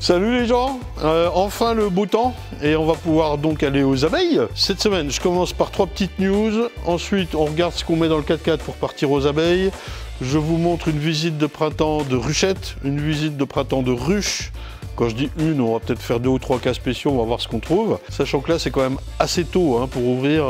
Salut les gens, enfin le beau temps et on va pouvoir donc aller aux abeilles. Cette semaine, je commence par 3 petites news. Ensuite, on regarde ce qu'on met dans le 4x4 pour partir aux abeilles. Je vous montre une visite de printemps de ruchettes, une visite de printemps de ruches. Quand je dis une, on va peut-être faire 2 ou 3 cas spéciaux, on va voir ce qu'on trouve. Sachant que là, c'est quand même assez tôt hein, pour ouvrir,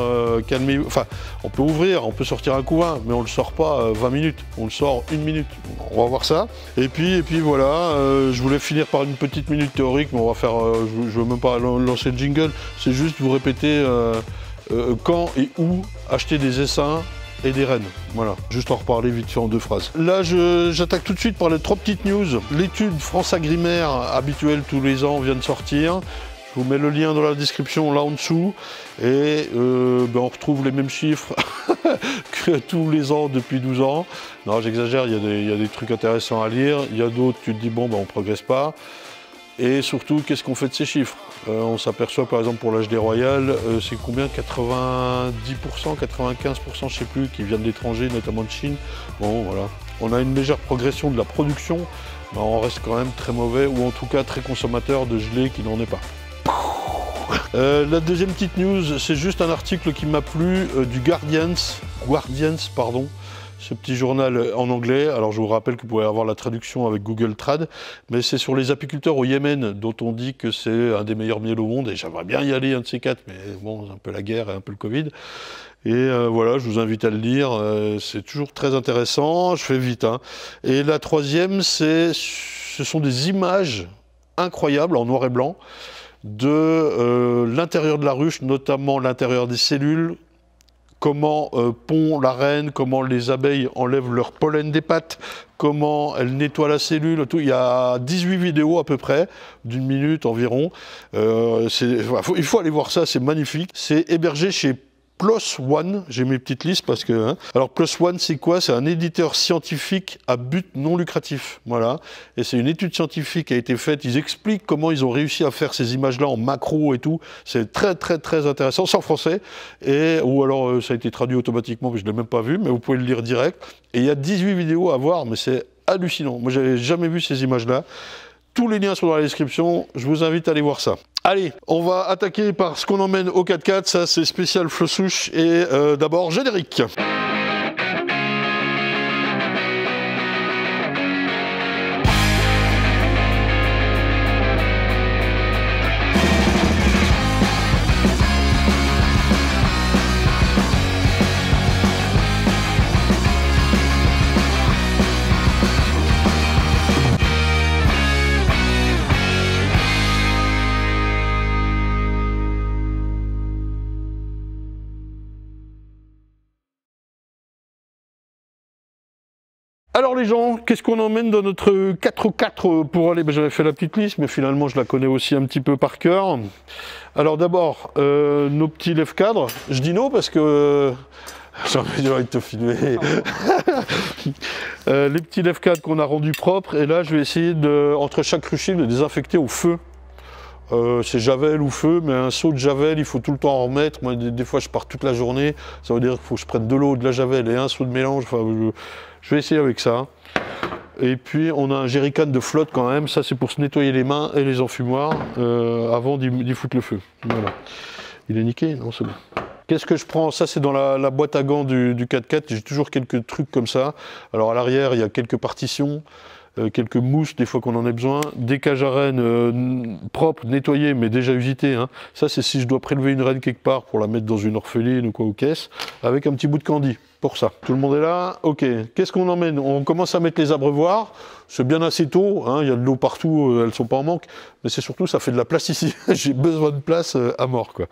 calmez-vous. Enfin, on peut ouvrir, on peut sortir un couvain, mais on ne le sort pas 20 minutes, on le sort 1 minute. On va voir ça. Et puis voilà, je voulais finir par une petite minute théorique, mais on va faire, je ne veux même pas lancer le jingle, c'est juste vous répéter quand et où acheter des essaims et des rennes. Voilà, juste en reparler vite fait en 2 phrases. Là, j'attaque tout de suite par les 3 petites news. L'étude France Agrimaire habituelle tous les ans vient de sortir. Je vous mets le lien dans la description là en dessous. Et on retrouve les mêmes chiffres que tous les ans depuis 12 ans. Non, j'exagère, il y a des trucs intéressants à lire. Il y a d'autres, tu te dis, bon, on progresse pas. Et surtout, qu'est-ce qu'on fait de ces chiffres? On s'aperçoit par exemple pour l'HD Royal, c'est combien? 90%, 95%, je sais plus, qui viennent de l'étranger, notamment de Chine. Bon, voilà. On a une légère progression de la production, mais on reste quand même très mauvais, ou en tout cas très consommateur de gelée qui n'en est pas. La deuxième petite news, c'est juste un article qui m'a plu du Guardians, pardon. Ce petit journal en anglais. Alors je vous rappelle que vous pouvez avoir la traduction avec Google Trad, mais c'est sur les apiculteurs au Yémen, dont on dit que c'est un des meilleurs miels au monde, et j'aimerais bien y aller un de ces 4, mais bon, un peu la guerre et un peu le Covid. Et voilà, je vous invite à le lire, c'est toujours très intéressant, je fais vite. Hein. Et la troisième, ce sont des images incroyables en noir et blanc de l'intérieur de la ruche, notamment l'intérieur des cellules, comment pond la reine, comment les abeilles enlèvent leur pollen des pattes, comment elles nettoient la cellule, tout. Il y a 18 vidéos à peu près, d'1 minute environ. Il faut aller voir ça, c'est magnifique. C'est hébergé chez PLOS ONE, j'ai mes petites listes parce que... Hein. Alors PLOS ONE, c'est quoi? C'est un éditeur scientifique à but non lucratif, voilà. Et c'est une étude scientifique qui a été faite, ils expliquent comment ils ont réussi à faire ces images-là en macro et tout. C'est très très très intéressant, c'est en français, ou alors ça a été traduit automatiquement, mais je ne l'ai même pas vu, mais vous pouvez le lire direct. Et il y a 18 vidéos à voir, mais c'est hallucinant. Moi, j'avais jamais vu ces images-là. Tous les liens sont dans la description, je vous invite à aller voir ça. Allez, on va attaquer par ce qu'on emmène au 4x4, ça c'est spécial Flossouche, et d'abord générique. Alors les gens, qu'est-ce qu'on emmène dans notre 4x4 pour aller? J'avais fait la petite liste, mais finalement je la connais aussi un petit peu par cœur. Alors d'abord, nos petits lève-cadres. Je dis non parce que... j'ai envie de te filmer. Les petits lève-cadres qu'on a rendus propres. Et là, je vais essayer, entre chaque rucher, de les désinfecter au feu. C'est javel ou feu, mais un seau de javel, il faut tout le temps en remettre. Moi, des fois, je pars toute la journée. Ça veut dire qu'il faut que je prenne de l'eau, de la javel et un seau de mélange. Enfin, je vais essayer avec ça. Et puis, on a un jerrycan de flotte quand même. Ça, c'est pour se nettoyer les mains et les enfumoirs avant d'y foutre le feu. Voilà. Il est niqué? Non, c'est bon. Qu'est-ce que je prends? Ça, c'est dans la boîte à gants du 4x4. J'ai toujours quelques trucs comme ça. Alors, à l'arrière, il y a quelques partitions. Quelques mousses des fois qu'on en a besoin, des cages à rennes propres, nettoyées mais déjà usitées. Hein. Ça c'est si je dois prélever une reine quelque part pour la mettre dans une orpheline ou quoi, aux caisses, avec un petit bout de candy pour ça. Tout le monde est là? Ok. Qu'est-ce qu'on emmène? On commence à mettre les abreuvoirs. C'est bien assez tôt, hein. Il y a de l'eau partout, elles sont pas en manque, mais c'est surtout ça fait de la place ici. J'ai besoin de place à mort quoi.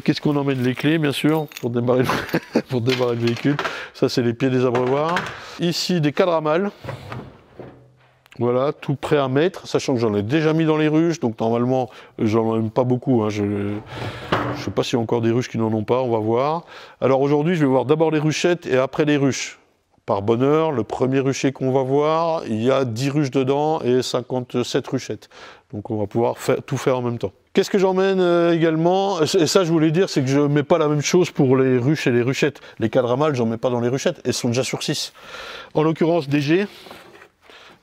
Qu'est-ce qu'on emmène? Les clés bien sûr pour démarrer le véhicule. Ça c'est les pieds des abreuvoirs. Ici des cadres à mâles. Voilà, tout prêt à mettre, sachant que j'en ai déjà mis dans les ruches, donc normalement, j'en ai pas beaucoup. Hein, je ne sais pas s'il y a encore des ruches qui n'en ont pas, on va voir. Alors aujourd'hui, je vais voir d'abord les ruchettes et après les ruches. Par bonheur, le premier rucher qu'on va voir, il y a 10 ruches dedans et 57 ruchettes. Donc on va pouvoir tout faire en même temps. Qu'est-ce que j'emmène également? Et ça, je voulais dire, c'est que je ne mets pas la même chose pour les ruches et les ruchettes. Les cadres à mâles, j'en mets pas dans les ruchettes, elles sont déjà sur 6. En l'occurrence, DG.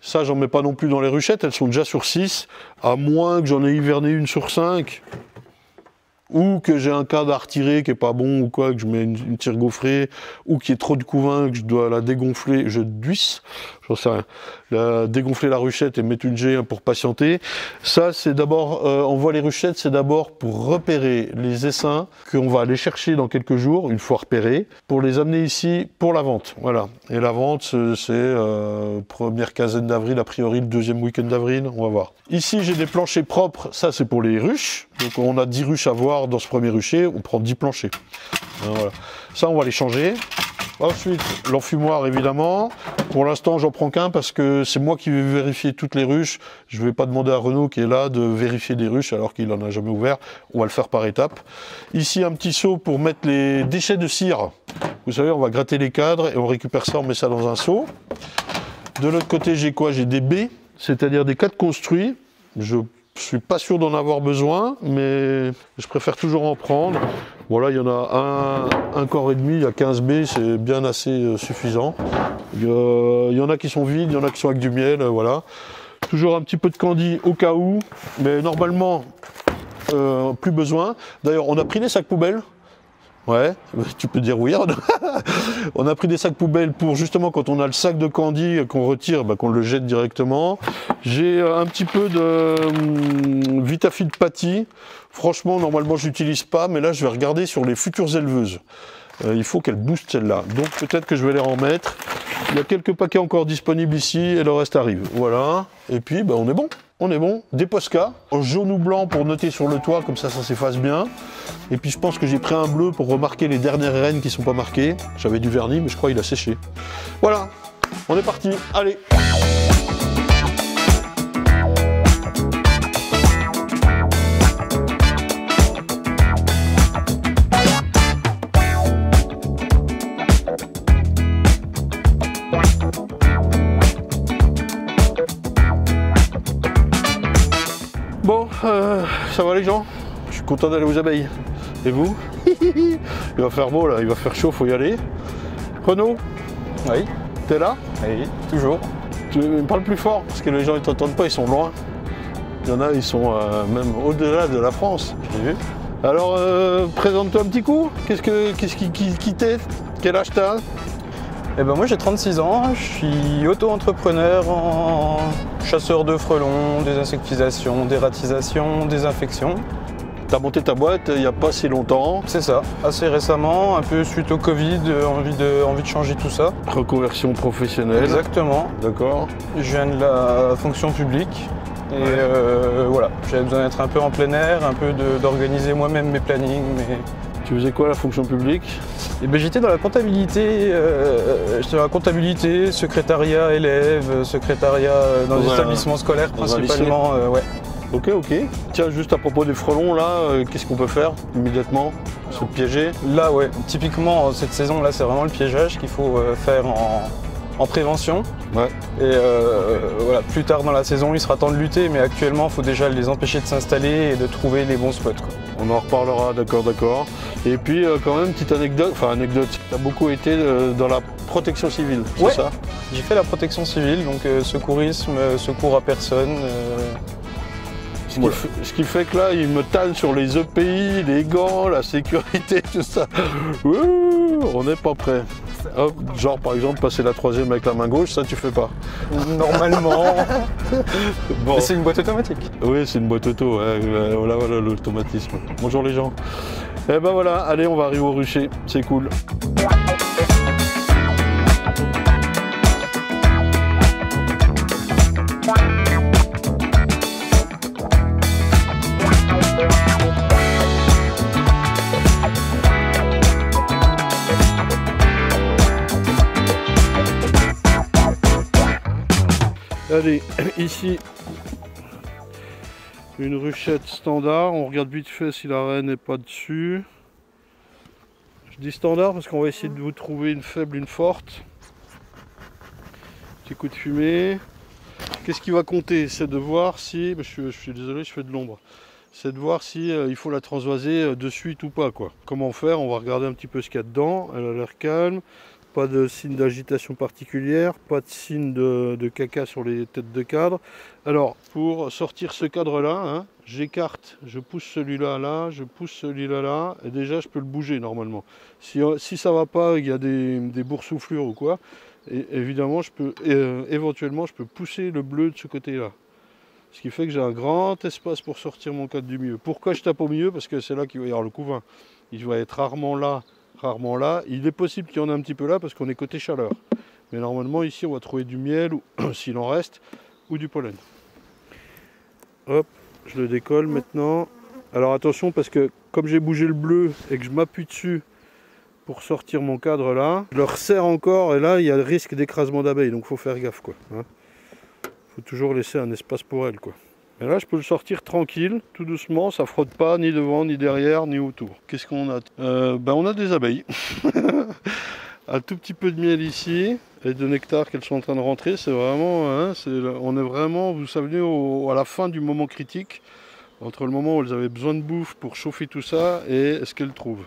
Ça, j'en mets pas non plus dans les ruchettes, elles sont déjà sur 6, à moins que j'en ai hiverné une sur 5. Ou que j'ai un cadre à retirer qui est pas bon ou quoi, que je mets une tire gaufrée, ou qu'il y ait trop de couvain, que je dois la dégonfler, je duisse, j'en sais rien, dégonfler la ruchette et mettre une G pour patienter. Ça, c'est d'abord, on voit les ruchettes, c'est d'abord pour repérer les essaims qu'on va aller chercher dans quelques jours, une fois repérés, pour les amener ici pour la vente. Voilà. Et la vente, c'est première quinzaine d'avril, a priori le deuxième week-end d'avril, on va voir. Ici, j'ai des planchers propres, ça c'est pour les ruches. Donc on a 10 ruches à voir dans ce premier rucher, on prend 10 planchers. Voilà. Ça, on va les changer. Ensuite, l'enfumoir, évidemment. Pour l'instant, j'en prends qu'un parce que c'est moi qui vais vérifier toutes les ruches. Je ne vais pas demander à Renaud, qui est là, de vérifier des ruches alors qu'il n'en a jamais ouvert. On va le faire par étapes. Ici, un petit seau pour mettre les déchets de cire. Vous savez, on va gratter les cadres et on récupère ça, on met ça dans un seau. De l'autre côté, j'ai quoi? J'ai des baies, c'est-à-dire des cadres construits. Je suis pas sûr d'en avoir besoin, mais je préfère toujours en prendre. Voilà, il y en a un quart et demi, il y a 15 baies, c'est bien assez suffisant. Il y en a qui sont vides, il y en a qui sont avec du miel, voilà. Toujours un petit peu de candy au cas où, mais normalement, plus besoin. D'ailleurs, on a pris des sacs poubelles. Ouais, tu peux dire oui. On a pris des sacs poubelles pour justement quand on a le sac de candy qu'on retire, qu'on le jette directement. J'ai un petit peu de Vitafit Patty. Franchement, normalement, je l'utilise pas, mais là, je vais regarder sur les futures éleveuses. Il faut qu'elles boostent celle-là. Donc peut-être que je vais les remettre. Il y a quelques paquets encore disponibles ici et le reste arrive. Voilà. Et puis, on est bon. On est bon. Des Posca, en jaune ou blanc pour noter sur le toit, comme ça s'efface bien. Et puis je pense que j'ai pris un bleu pour remarquer les dernières rennes qui ne sont pas marquées. J'avais du vernis, mais je crois qu'il a séché. Voilà, on est parti. Allez. Bon, ça va les gens? Je suis content d'aller aux abeilles. Et vous? Il va faire beau là, il va faire chaud, faut y aller. Renaud? Oui. T'es là? Oui, toujours. Tu me parles plus fort, parce que les gens ils t'entendent pas, ils sont loin. Il y en a, ils sont même au-delà de la France. J'ai vu. Alors, présente-toi un petit coup. Qu'est-ce qui t'es? Quel âge t'as? Eh ben moi j'ai 36 ans, je suis auto-entrepreneur en chasseur de frelons, désinsectisation, dératisation, désinfection. T'as monté ta boîte il n'y a pas si longtemps. C'est ça, assez récemment, un peu suite au Covid, envie de changer tout ça. Reconversion professionnelle. Exactement. D'accord. Je viens de la fonction publique et voilà, j'avais besoin d'être un peu en plein air, un peu d'organiser moi-même mes plannings. Tu faisais quoi la fonction publique? Et ben, j'étais dans la comptabilité, secrétariat élèves, secrétariat dans les établissements scolaires principalement. Ouais. Ok. Tiens, juste à propos des frelons, là, qu'est-ce qu'on peut faire immédiatement? Se piéger? Là, ouais, typiquement, cette saison-là, c'est vraiment le piégeage qu'il faut faire en prévention. Ouais. Et voilà, plus tard dans la saison, il sera temps de lutter, mais actuellement, il faut déjà les empêcher de s'installer et de trouver les bons spots, quoi. On en reparlera, d'accord. Et puis, quand même, petite anecdote, tu as beaucoup été dans la protection civile, c'est ça? J'ai fait la protection civile, donc secourisme, secours à personne. Ce qui fait que là, il me tanne sur les EPI, les gants, la sécurité, tout ça. Ouh, on n'est pas prêt. Hop, genre par exemple passer la 3e avec la main gauche, ça tu fais pas. Normalement. Bon. Mais c'est une boîte automatique. Oui, c'est une boîte auto, ouais. Voilà l'automatisme. Bonjour les gens. Et ben voilà, allez, on va arriver au rucher, c'est cool. Allez, ici, une ruchette standard. On regarde vite fait si la reine n'est pas dessus. Je dis standard parce qu'on va essayer de vous trouver une faible, une forte. Petit coup de fumée. Qu'est-ce qui va compter? C'est de voir si... Je suis désolé, je fais de l'ombre. C'est de voir si il faut la transvaser de suite ou pas, quoi. Comment faire? On va regarder un petit peu ce qu'il y a dedans. Elle a l'air calme. Pas de signe d'agitation particulière, pas de signe de caca sur les têtes de cadre. Alors, pour sortir ce cadre-là, hein, j'écarte, je pousse celui-là là, je pousse celui-là là, et déjà je peux le bouger normalement. Si ça va pas, il y a des boursouflures ou quoi, et évidemment, éventuellement, je peux pousser le bleu de ce côté-là. Ce qui fait que j'ai un grand espace pour sortir mon cadre du milieu. Pourquoi je tape au milieu? Parce que c'est là qu'il va y avoir le couvain. Il va être rarement là. Rarement là. Il est possible qu'il y en ait un petit peu là parce qu'on est côté chaleur. Mais normalement ici on va trouver du miel, ou s'il en reste, ou du pollen. Hop, je le décolle maintenant. Alors attention parce que comme j'ai bougé le bleu et que je m'appuie dessus pour sortir mon cadre là, je le resserre encore et là il y a le risque d'écrasement d'abeilles. Donc il faut faire gaffe quoi. Hein. Faut toujours laisser un espace pour elle quoi. Et là je peux le sortir tranquille, tout doucement, ça frotte pas ni devant, ni derrière, ni autour. Qu'est-ce qu'on a? On a des abeilles. Un tout petit peu de miel ici, et de nectar qu'elles sont en train de rentrer. C'est vraiment, hein, on est vraiment, vous savez, à la fin du moment critique, entre le moment où elles avaient besoin de bouffe pour chauffer tout ça, et ce qu'elles trouvent.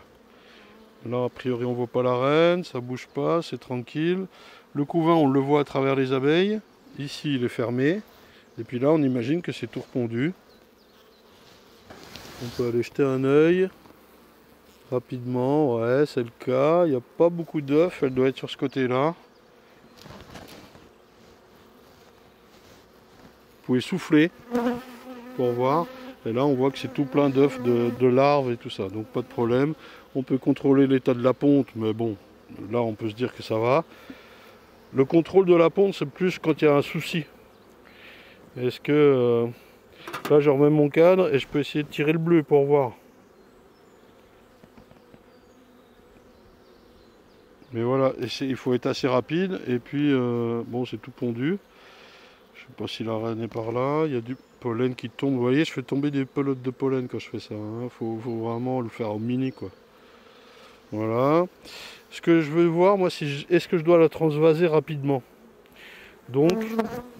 Là a priori on voit pas la reine, ça bouge pas, c'est tranquille. Le couvain on le voit à travers les abeilles. Ici il est fermé. Et puis là, on imagine que c'est tout repondu. On peut aller jeter un œil rapidement. Ouais, c'est le cas. Il n'y a pas beaucoup d'œufs. Elle doit être sur ce côté-là. Vous pouvez souffler pour voir. Et là, on voit que c'est tout plein d'œufs, de larves et tout ça. Donc, pas de problème. On peut contrôler l'état de la ponte. Mais bon, là, on peut se dire que ça va. Le contrôle de la ponte, c'est plus quand il y a un souci. Est-ce que là je remets mon cadre et je peux essayer de tirer le bleu pour voir. Mais voilà, il faut être assez rapide et puis bon c'est tout pondu. Je sais pas si la reine est par là, il y a du pollen qui tombe. Vous voyez, je fais tomber des pelotes de pollen quand je fais ça. Hein. Faut vraiment le faire au mini quoi. Voilà. Ce que je veux voir moi, est-ce que je dois la transvaser rapidement? Donc,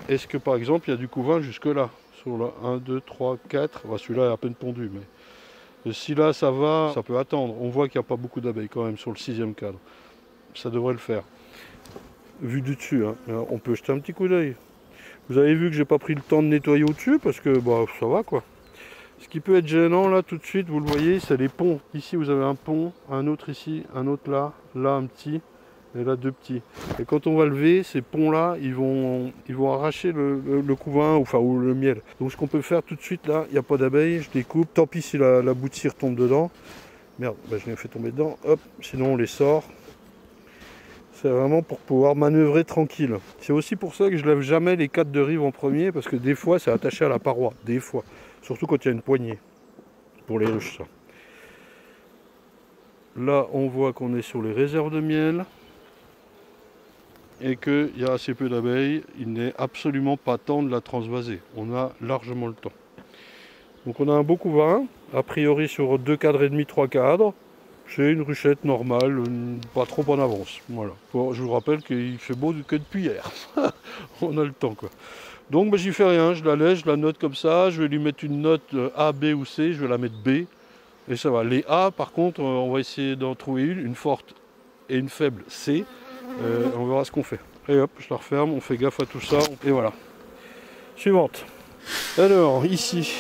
est-ce que par exemple il y a du couvain jusque là? Sur la 1, 2, 3, 4, enfin, celui-là est à peine pondu, mais si là ça va, ça peut attendre. On voit qu'il n'y a pas beaucoup d'abeilles quand même sur le 6e cadre. Ça devrait le faire. Vu du dessus, hein. On peut jeter un petit coup d'œil. Vous avez vu que j'ai pas pris le temps de nettoyer au-dessus parce que bah, ça va quoi. Ce qui peut être gênant là tout de suite, vous le voyez, c'est les ponts. Ici vous avez un pont, un autre ici, un autre là, là un petit. Et là 2 petits. Et quand on va lever, ces ponts-là, ils vont arracher le couvain ou le miel. Donc ce qu'on peut faire tout de suite là, il n'y a pas d'abeilles, je découpe. Tant pis si la bout de cire tombe dedans. Merde, bah, je l'ai fait tomber dedans. Hop, sinon on les sort. C'est vraiment pour pouvoir manœuvrer tranquille. C'est aussi pour ça que je lève jamais les cadres de rive en premier, parce que des fois c'est attaché à la paroi. Des fois. Surtout quand il y a une poignée. Pour les ruches ça. Là on voit qu'on est sur les réserves de miel. Et qu'il y a assez peu d'abeilles, il n'est absolument pas temps de la transvaser. On a largement le temps. Donc on a un beau couvain, a priori sur 2 cadres et demi, 3 cadres. C'est une ruchette normale, pas trop en avance. Voilà. Bon, je vous rappelle qu'il fait beau que depuis hier. On a le temps quoi. Donc bah, j'y fais rien, je la laisse, je la note comme ça. Je vais lui mettre une note A, B ou C, je vais la mettre B. Et ça va. Les A par contre, on va essayer d'en trouver une forte et une faible C. On verra ce qu'on fait. Et hop, je la referme, on fait gaffe à tout ça, et voilà. Suivante. Alors, ici,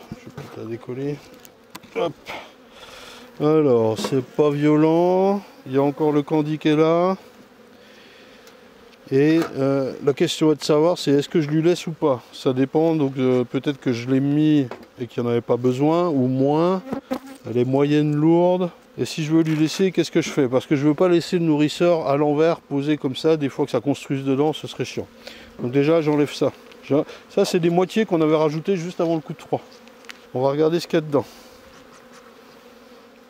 je vais peut-être la décoller. Hop. Alors, c'est pas violent. Il y a encore le candy qui est là. Et la question est de savoir, c'est est-ce que je lui laisse ou pas. Ça dépend, donc peut-être que je l'ai mis et qu'il n'y en avait pas besoin, ou moins. Elle est moyenne, lourde. Et si je veux lui laisser, qu'est-ce que je fais? Parce que je ne veux pas laisser le nourrisseur à l'envers, posé comme ça, des fois que ça construise dedans, ce serait chiant. Donc déjà, j'enlève ça. Ça, c'est des moitiés qu'on avait rajoutées juste avant le coup de froid. On va regarder ce qu'il y a dedans.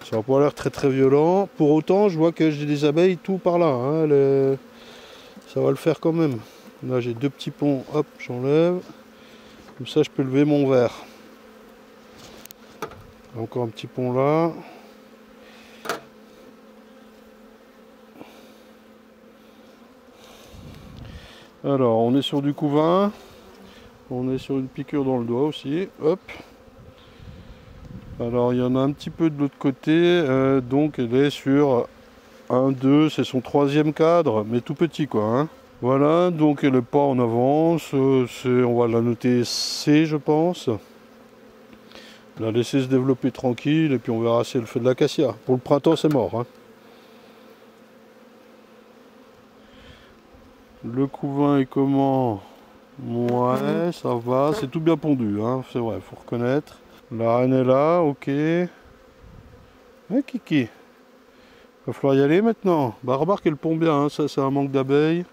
Ça n'a pas l'air très très violent. Pour autant, je vois que j'ai des abeilles tout par là. Hein. Ça va le faire quand même. Là, j'ai 2 petits ponts. Hop, j'enlève. Comme ça, je peux lever mon verre. Encore un petit pont là. Alors, on est sur du couvain. On est sur une piqûre dans le doigt aussi. Hop. Alors, il y en a un petit peu de l'autre côté. Donc, elle est sur 1, 2, c'est son 3e cadre, mais tout petit quoi. Hein. Voilà, donc elle n'est pas en avance, on va la noter C je pense. La laisser se développer tranquille et puis on verra si elle fait de l'acacia. Pour le printemps c'est mort. Hein. Le couvain est comment? Ouais, ça va, c'est tout bien pondu, hein. C'est vrai, faut reconnaître. La reine est là, ok. Kiki. Va falloir y aller maintenant. Bah remarque elle pond bien, hein. Ça c'est un manque d'abeilles.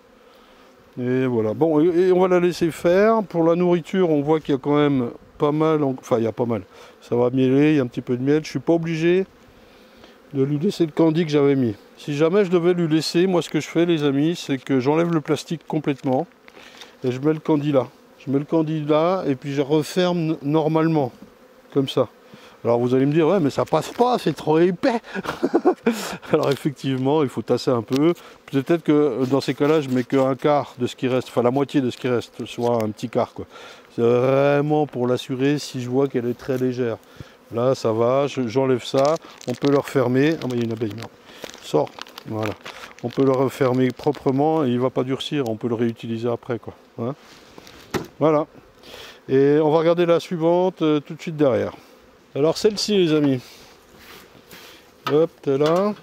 Et voilà. Bon, et on va la laisser faire. Pour la nourriture, on voit qu'il y a quand même pas mal. Enfin, il y a pas mal. Ça va mieler, il y a un petit peu de miel. Je suis pas obligé de lui laisser le candy que j'avais mis. Si jamais je devais lui laisser, moi ce que je fais les amis, c'est que j'enlève le plastique complètement. Et je mets le candy là. Je mets le candy là et puis je referme normalement. Comme ça. Alors vous allez me dire, ouais mais ça passe pas, c'est trop épais. Alors effectivement, il faut tasser un peu. Peut-être que dans ces cas-là, je mets qu'un quart de ce qui reste, enfin la moitié de ce qui reste, soit un petit quart quoi. C'est vraiment pour l'assurer si je vois qu'elle est très légère. Là ça va, j'enlève ça, on peut le refermer. Ah mais il y a une abeille, non. Sors, voilà. On peut le refermer proprement et il ne va pas durcir, on peut le réutiliser après quoi. Hein, voilà. Et on va regarder la suivante tout de suite derrière. Alors celle-ci les amis. Hop, t'es là.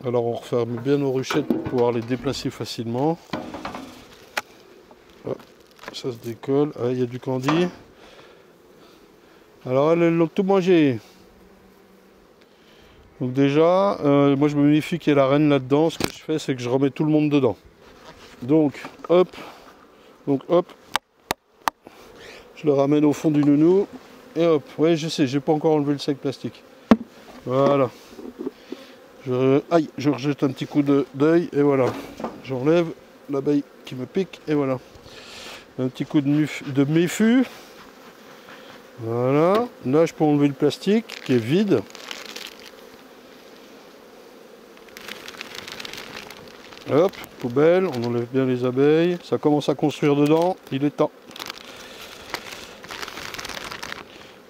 Alors on referme bien nos ruchettes pour pouvoir les déplacer facilement. Hop, ça se décolle. Ah, il y a du candy. Alors elles l'ont tout mangé. Donc déjà, moi je me méfie qu'il y ait la reine là-dedans. Ce que je fais, c'est que je remets tout le monde dedans. Donc hop, je le ramène au fond du nounou. Et hop, ouais je sais, j'ai pas encore enlevé le sac plastique. Voilà. Aïe, je rejette un petit coup d'œil et voilà. J'enlève l'abeille qui me pique et voilà. Un petit coup de méfus. Voilà. Là je peux enlever le plastique qui est vide. Hop, poubelle, on enlève bien les abeilles. Ça commence à construire dedans, il est temps.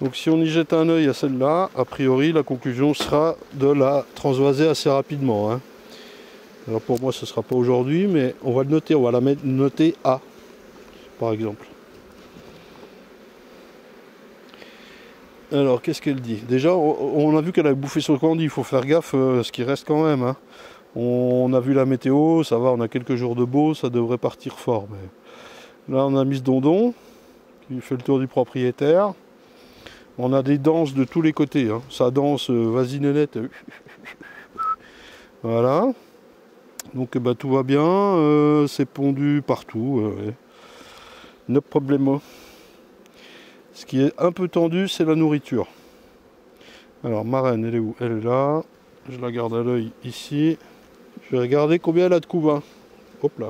Donc si on y jette un œil à celle-là, a priori la conclusion sera de la transvaser assez rapidement. Hein. Alors pour moi ce ne sera pas aujourd'hui, mais on va le noter, on va la mettre notée A, par exemple. Alors qu'est-ce qu'elle dit? Déjà on a vu qu'elle a bouffé son candy, il faut faire gaffe ce qui reste quand même. Hein. On a vu la météo, ça va, on a quelques jours de beau, ça devrait partir fort. Mais là on a mis ce dondon, qui fait le tour du propriétaire. On a des danses de tous les côtés, hein. Ça danse, vas-y nénette. Voilà. Donc bah, tout va bien, c'est pondu partout. No problemo. Ce qui est un peu tendu, c'est la nourriture. Alors ma reine, elle est où? Elle est là. Je la garde à l'œil ici. Je vais regarder combien elle a de couvain. Hop là.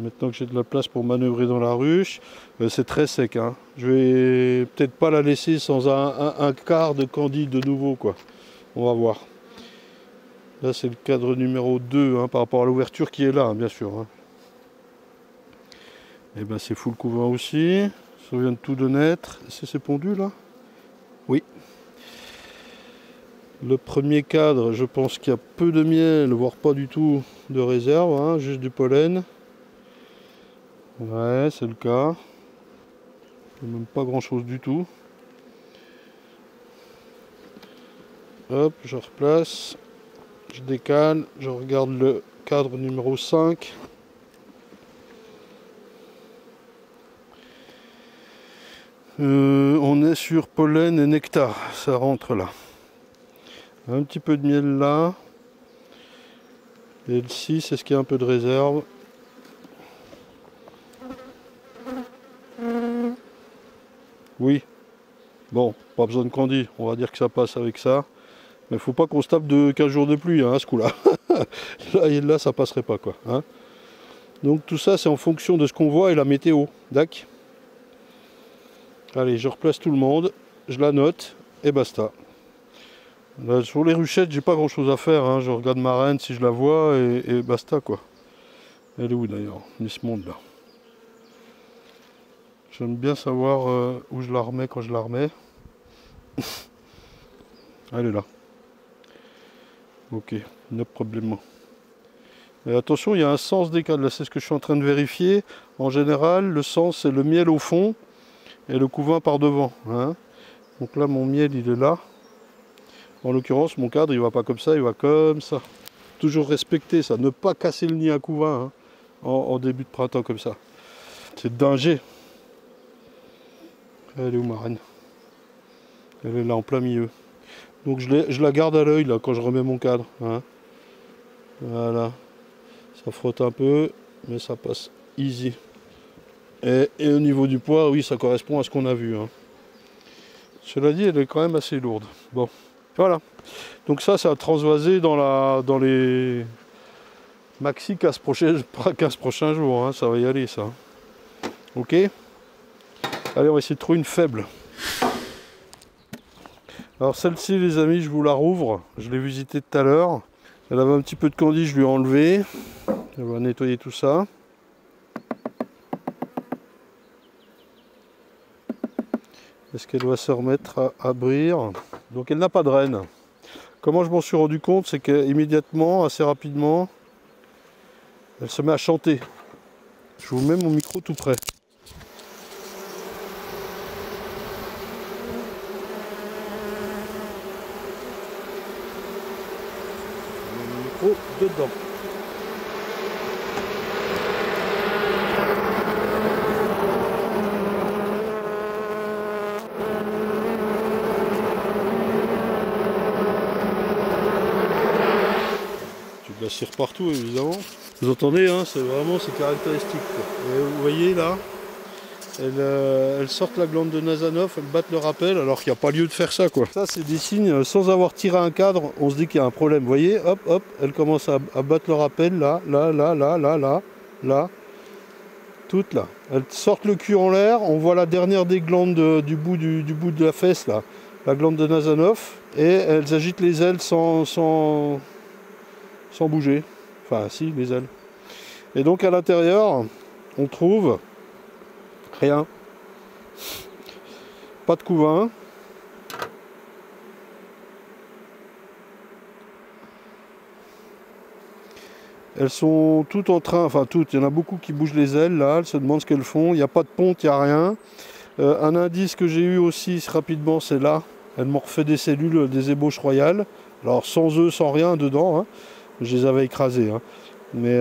Maintenant que j'ai de la place pour manœuvrer dans la ruche, c'est très sec. Hein. Je vais peut-être pas la laisser sans un quart de candy de nouveau, quoi. On va voir. Là, c'est le cadre numéro 2 hein, par rapport à l'ouverture qui est là, hein, bien sûr. Hein. Et ben c'est full couvain aussi. Ça vient de tout de naître. C'est pondu là? Oui. Le premier cadre, je pense qu'il y a peu de miel, voire pas du tout de réserve, hein, juste du pollen. Ouais, c'est le cas. Même pas grand chose du tout. Hop, je replace. Je décale. Je regarde le cadre numéro 5. On est sur pollen et nectar. Ça rentre là. Un petit peu de miel là. Et le 6, est-ce qu'il y a un peu de réserve? Oui. Bon, pas besoin de candy, on va dire que ça passe avec ça. Mais il faut pas qu'on se tape de 15 jours de pluie hein, à ce coup-là. là, ça passerait pas quoi. Hein. Donc tout ça, c'est en fonction de ce qu'on voit et la météo. D'accord. Allez, je replace tout le monde, je la note et basta. Là, sur les ruchettes, j'ai pas grand-chose à faire. Hein. Je regarde ma reine si je la vois et basta quoi. Elle est où d'ailleurs, Miss Monde là? J'aime bien savoir où je la remets quand je la remets. Elle est là. Ok, no problème. Et attention, il y a un sens des cadres, là c'est ce que je suis en train de vérifier. En général, le sens c'est le miel au fond et le couvain par devant. Hein. Donc là mon miel il est là. En l'occurrence mon cadre il va pas comme ça, il va comme ça. Toujours respecter ça, ne pas casser le nid à couvain hein, en début de printemps comme ça. C'est danger. Elle est où ma reine? Elle est là en plein milieu. Donc je la garde à l'œil là quand je remets mon cadre. Hein. Voilà. Ça frotte un peu, mais ça passe easy. Et au niveau du poids, oui, ça correspond à ce qu'on a vu. Hein. Cela dit, elle est quand même assez lourde. Bon, voilà. Donc ça a transvasé dans les maxi 15 prochains jours. Hein. Ça va y aller, ça. Ok. Allez, on va essayer de trouver une faible. Alors celle-ci, les amis, je vous la rouvre. Je l'ai visitée tout à l'heure. Elle avait un petit peu de candy, je lui ai enlevé. On va nettoyer tout ça. Est-ce qu'elle doit se remettre à abrir? Donc elle n'a pas de reine. Comment je m'en suis rendu compte, c'est qu'immédiatement, assez rapidement, elle se met à chanter. Je vous mets mon micro tout près. Mon micro dedans. Tu la cires partout évidemment. Vous entendez, hein, c'est vraiment ses caractéristiques. Et vous voyez là, elles sortent la glande de Nasanoff, elles battent le rappel alors qu'il n'y a pas lieu de faire ça quoi. Ça c'est des signes, sans avoir tiré un cadre, on se dit qu'il y a un problème. Vous voyez, hop, hop, elles commencent à battre le rappel là, là. Toutes là. Elles sortent le cul en l'air, on voit la dernière des glandes du bout de la fesse là, la glande de Nasanoff, et elles agitent les ailes sans bouger. Enfin si, les ailes. Et donc à l'intérieur, on trouve rien. Pas de couvain. Elles sont toutes en train, enfin toutes, il y en a beaucoup qui bougent les ailes là, elles se demandent ce qu'elles font. Il n'y a pas de ponte, il n'y a rien. Un indice que j'ai eu aussi rapidement, c'est là. Elles m'ont refait des cellules, des ébauches royales. Alors sans œufs, sans rien dedans. Hein. Je les avais écrasées. Hein. Mais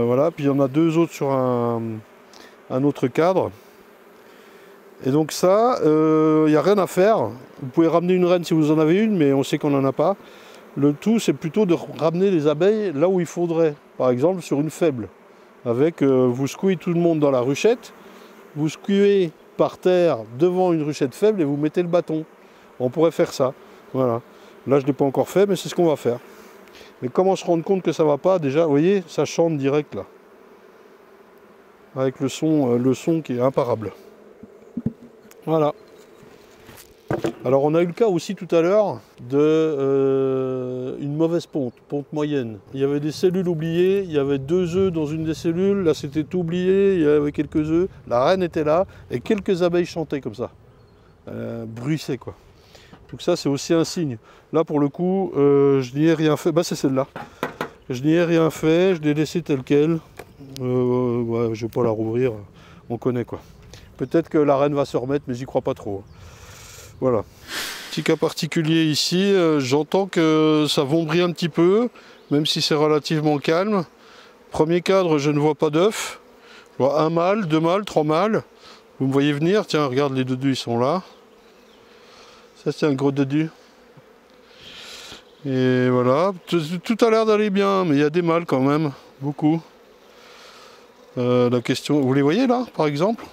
voilà, puis il y en a deux autres sur un autre cadre. Et donc ça, il n'y a rien à faire. Vous pouvez ramener une reine si vous en avez une, mais on sait qu'on n'en a pas. Le tout, c'est plutôt de ramener les abeilles là où il faudrait. Par exemple, sur une faible. Avec, vous secouez tout le monde dans la ruchette, vous secouez par terre devant une ruchette faible et vous mettez le bâton. On pourrait faire ça. Voilà. Là, je ne l'ai pas encore fait, mais c'est ce qu'on va faire. Mais comment se rendre compte que ça ne va pas? Déjà, vous voyez, ça chante direct là. Avec le son qui est imparable. Voilà. Alors on a eu le cas aussi tout à l'heure de une mauvaise ponte moyenne. Il y avait des cellules oubliées, il y avait 2 œufs dans une des cellules, là c'était tout oublié, il y avait quelques œufs, la reine était là et quelques abeilles chantaient comme ça. Bruissaient quoi. Donc ça c'est aussi un signe. Là pour le coup, je n'y ai rien fait, bah c'est celle-là. Je n'y ai rien fait, je l'ai laissée telle quelle. Ouais, je ne vais pas la rouvrir, on connaît quoi. Peut-être que la reine va se remettre, mais j'y crois pas trop. Voilà. Petit cas particulier ici, j'entends que ça vombrit un petit peu, même si c'est relativement calme. Premier cadre, je ne vois pas d'œufs. Je vois un mâle, 2 mâles, 3 mâles. Vous me voyez venir, tiens, regarde, les dodus, ils sont là. Ça, c'est un gros dodu. Et voilà, tout a l'air d'aller bien, mais il y a des mâles quand même, beaucoup. La question, vous les voyez là, par exemple?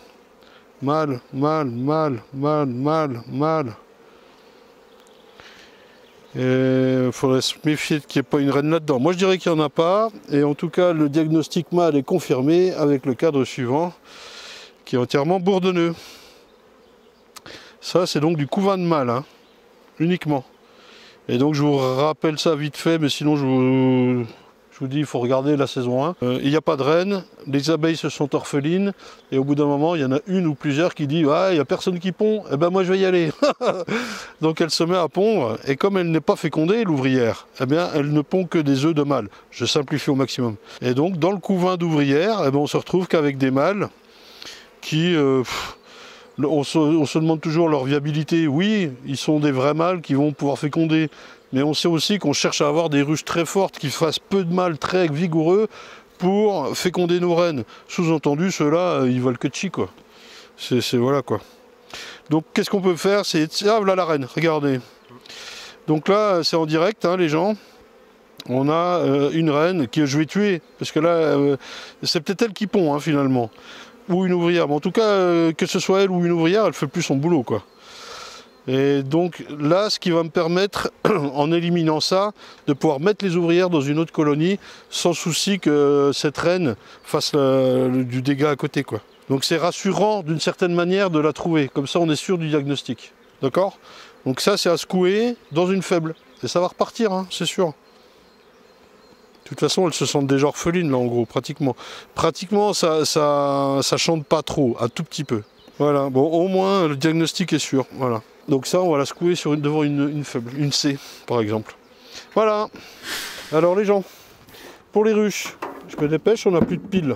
Mâle, mâle, mâle, mâle, mâle, mâle. Il faudrait se méfier qu'il n'y ait pas une reine là-dedans. Moi je dirais qu'il n'y en a pas. Et en tout cas le diagnostic mâle est confirmé avec le cadre suivant qui est entièrement bourdonneux. Ça c'est donc du couvain de mâle, hein, uniquement. Et donc je vous rappelle ça vite fait, mais sinon je Je vous dis, il faut regarder la saison 1. Il n'y a pas de reine, les abeilles se sont orphelines, et au bout d'un moment, il y en a une ou plusieurs qui disent « Ah, il n'y a personne qui pond, eh ben moi je vais y aller !» Donc elle se met à pondre, et comme elle n'est pas fécondée, l'ouvrière, eh bien elle ne pond que des œufs de mâles. Je simplifie au maximum. Et donc dans le couvain d'ouvrières, eh ben, on se retrouve qu'avec des mâles qui... on se demande toujours leur viabilité. Oui, ils sont des vrais mâles qui vont pouvoir féconder. Mais on sait aussi qu'on cherche à avoir des ruches très fortes qui fassent peu de mâles très vigoureux pour féconder nos reines. Sous-entendu, ceux-là, ils veulent que de chi, quoi. C'est voilà, quoi. Donc, qu'est-ce qu'on peut faire? C'est... Ah, voilà la reine, regardez. Donc là, c'est en direct, hein, les gens. On a une reine que je vais tuer. Parce que là, c'est peut-être elle qui pond, hein, finalement. Ou une ouvrière. Mais en tout cas, que ce soit elle ou une ouvrière, elle fait plus son boulot, quoi. Et donc là, ce qui va me permettre, en éliminant ça, de pouvoir mettre les ouvrières dans une autre colonie, sans souci que cette reine fasse du dégât à côté, quoi. Donc c'est rassurant d'une certaine manière de la trouver. Comme ça, on est sûr du diagnostic. D'accord? Donc ça, c'est à secouer dans une faible. Et ça va repartir, hein, c'est sûr. De toute façon, elles se sentent déjà orphelines, là, en gros, pratiquement. Pratiquement, ça chante pas trop, un tout petit peu. Voilà, bon, au moins, le diagnostic est sûr, voilà. Donc ça, on va la secouer devant une faible, une C, par exemple. Voilà. Alors, les gens, pour les ruches, je me dépêche, on n'a plus de piles.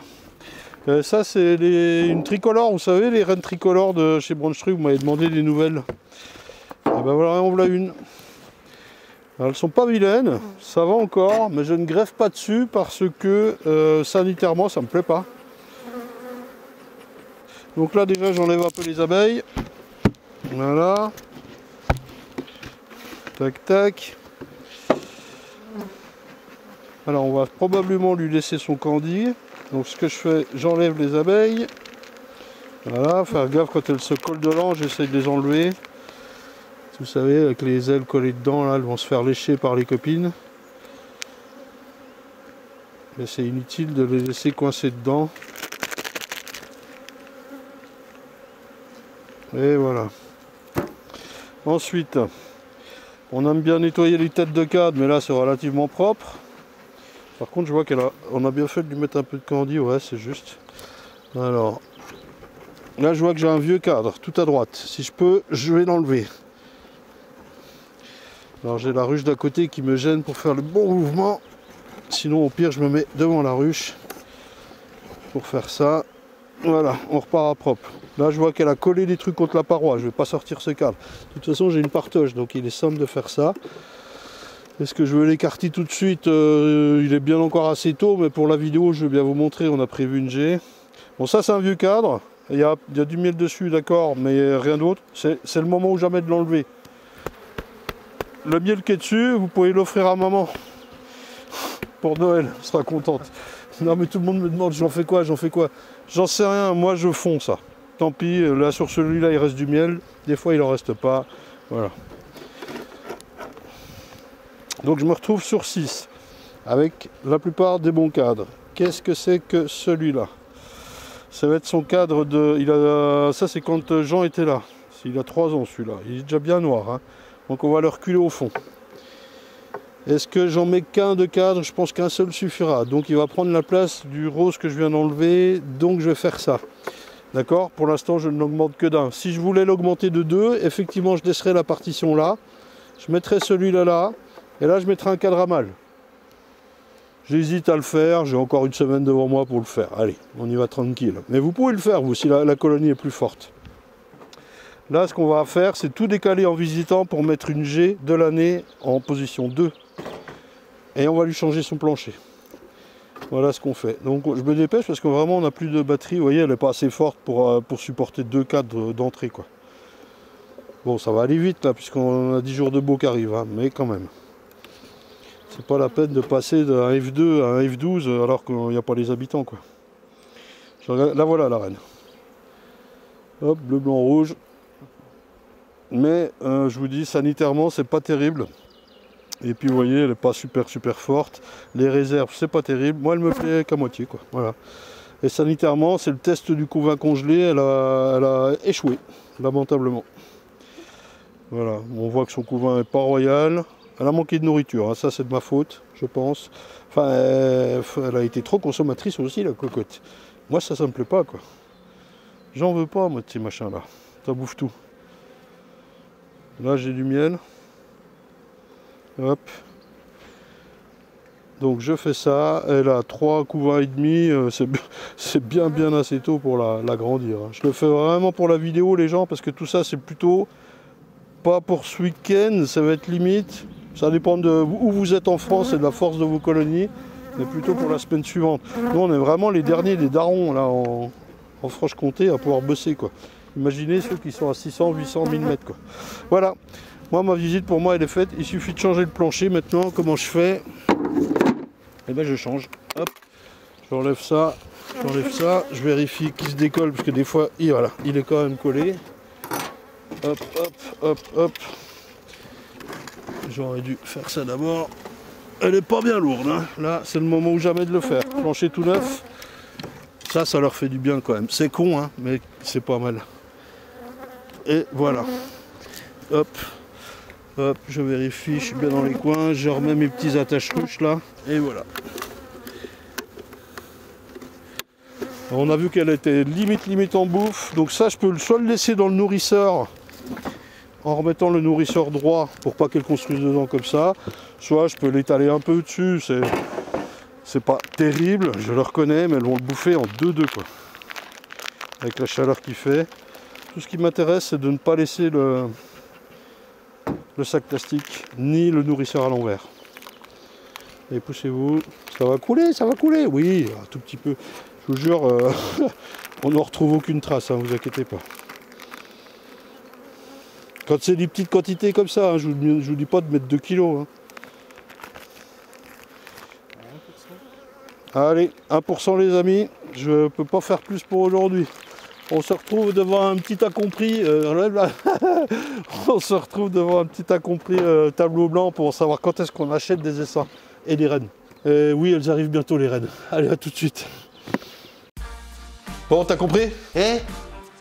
Ça, c'est une tricolore, vous savez, les reines tricolores de chez Braunschweig, vous m'avez demandé des nouvelles. Et ben voilà, on voilà une. Alors, elles sont pas vilaines, ça va encore, mais je ne greffe pas dessus parce que sanitairement, ça me plaît pas. Donc là, déjà, j'enlève un peu les abeilles. Voilà. Tac, tac. Alors, on va probablement lui laisser son candy. Donc, ce que je fais, j'enlève les abeilles. Voilà, faire gaffe quand elles se collent dedans, j'essaie de les enlever. Vous savez, avec les ailes collées dedans, là, elles vont se faire lécher par les copines. Mais c'est inutile de les laisser coincer dedans. Et voilà. Ensuite, on aime bien nettoyer les têtes de cadre, mais là c'est relativement propre. Par contre, je vois qu'on a bien fait de lui mettre un peu de candy, ouais, c'est juste. Alors, là je vois que j'ai un vieux cadre, tout à droite. Si je peux, je vais l'enlever. Alors j'ai la ruche d'à côté qui me gêne pour faire le bon mouvement. Sinon, au pire, je me mets devant la ruche pour faire ça. Voilà, on repart à propre. Là, je vois qu'elle a collé des trucs contre la paroi. Je ne vais pas sortir ce cadre. De toute façon, j'ai une partoche, donc il est simple de faire ça. Est-ce que je veux l'écarter tout de suite? Il est bien encore assez tôt, mais pour la vidéo, je vais bien vous montrer. On a prévu une G. Bon, ça, c'est un vieux cadre. Il y a du miel dessus, d'accord, mais rien d'autre. C'est le moment ou jamais de l'enlever. Le miel qui est dessus, vous pouvez l'offrir à maman. Pour Noël, elle sera contente. Non, mais tout le monde me demande, j'en fais quoi? J'en sais rien, moi je fonds ça. Tant pis, là sur celui-là il reste du miel, des fois il en reste pas, voilà. Donc je me retrouve sur 6, avec la plupart des bons cadres. Qu'est-ce que c'est que celui-là? Ça va être son cadre de... ça c'est quand Jean était là, il a 3 ans celui-là, il est déjà bien noir, hein. Donc on va le reculer au fond. Est-ce que j'en mets qu'un de cadre? Je pense qu'un seul suffira. Donc il va prendre la place du rose que je viens d'enlever. Donc je vais faire ça. D'accord? Pour l'instant, je ne l'augmente que d'un. Si je voulais l'augmenter de 2, effectivement, je laisserais la partition là. Je mettrais celui-là là. Et là, je mettrai un cadre à mâle. J'hésite à le faire. J'ai encore une semaine devant moi pour le faire. Allez, on y va tranquille. Mais vous pouvez le faire, vous, si la colonie est plus forte. Là, ce qu'on va faire, c'est tout décaler en visitant pour mettre une G de l'année en position 2. Et on va lui changer son plancher. Voilà ce qu'on fait. Donc je me dépêche parce que vraiment on n'a plus de batterie. Vous voyez, elle n'est pas assez forte pour supporter 2 cadres d'entrée, quoi. Bon, ça va aller vite là, puisqu'on a 10 jours de beau qui arrivent, hein, mais quand même. C'est pas la peine de passer d'un F2 à un F12 alors qu'il n'y a pas les habitants, quoi. Là voilà la reine. Hop, bleu, blanc, rouge. Mais je vous dis, sanitairement, c'est pas terrible. Et puis vous voyez, elle n'est pas super forte. Les réserves, c'est pas terrible. Moi, elle me plaît qu'à moitié, quoi. Voilà. Et sanitairement, c'est le test du couvain congelé. Elle a échoué, lamentablement. Voilà. On voit que son couvain n'est pas royal. Elle a manqué de nourriture, hein. Ça c'est de ma faute, je pense. Enfin, elle a été trop consommatrice aussi, la cocotte. Moi ça me plaît pas, quoi. J'en veux pas, moi, de ces machins-là. Ça bouffe tout. Là, j'ai du miel. Hop. Donc, je fais ça. Elle a 3 couvains et demi. C'est bien assez tôt pour la grandir. Je le fais vraiment pour la vidéo, les gens, parce que tout ça, c'est plutôt pas pour ce week-end. Ça va être limite. Ça dépend de où vous êtes en France et de la force de vos colonies. Mais plutôt pour la semaine suivante. Nous, on est vraiment les derniers des darons, là, en Franche-Comté, à pouvoir bosser, quoi. Imaginez ceux qui sont à 600, 800, 1000 mètres, quoi. Voilà. Moi, ma visite, pour moi, elle est faite. Il suffit de changer le plancher maintenant. Comment je fais? Eh ben, je change. Hop. J'enlève ça. J'enlève ça. Je vérifie qu'il se décolle, parce que des fois, voilà, il est quand même collé. Hop, hop, hop, hop. J'aurais dû faire ça d'abord. Elle est pas bien lourde, hein. Là, c'est le moment ou jamais de le faire. Plancher tout neuf. Ça leur fait du bien quand même. C'est con, hein, mais c'est pas mal. Et voilà. Hop. Hop, je vérifie, je suis bien dans les coins. Je remets mes petits attache-ruches là. Et voilà. On a vu qu'elle était limite en bouffe. Donc ça, je peux soit le laisser dans le nourrisseur en remettant le nourrisseur droit pour pas qu'elle construise dedans comme ça. Soit je peux l'étaler un peu dessus. C'est pas terrible, je le reconnais, mais elles vont le bouffer en 2-2, quoi. Avec la chaleur qu'il fait. Tout ce qui m'intéresse, c'est de ne pas laisser le sac plastique, ni le nourrisseur à l'envers. Et poussez-vous, ça va couler, oui, un tout petit peu. Je vous jure, on n'en retrouve aucune trace, hein, vous inquiétez pas. Quand c'est des petites quantités comme ça, hein, je vous dis pas de mettre 2 kilos. Hein. Allez, 1% les amis, je peux pas faire plus pour aujourd'hui. On se retrouve devant un petit accompli, on se retrouve devant un petit accompli tableau blanc pour savoir quand est-ce qu'on achète des essaims et des rennes. Oui, elles arrivent bientôt les rennes. Allez, à tout de suite. Bon, t'as compris?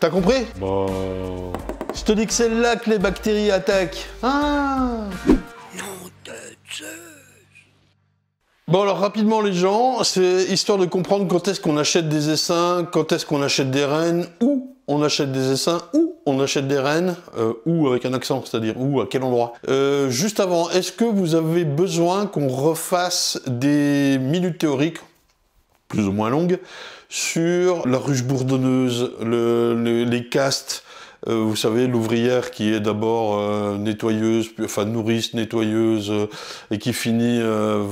T'as compris? Bon. Je te dis que c'est là que les bactéries attaquent. Ah. Bon alors rapidement les gens, c'est histoire de comprendre quand est-ce qu'on achète des essaims, quand est-ce qu'on achète des rennes, où on achète des essaims, où on achète des rennes, où avec un accent, c'est-à-dire où, à quel endroit. Juste avant, est-ce que vous avez besoin qu'on refasse des minutes théoriques, plus ou moins longues, sur la ruche bourdonneuse, les castes, vous savez, l'ouvrière qui est d'abord nettoyeuse, enfin nourrice, nettoyeuse, et qui finit,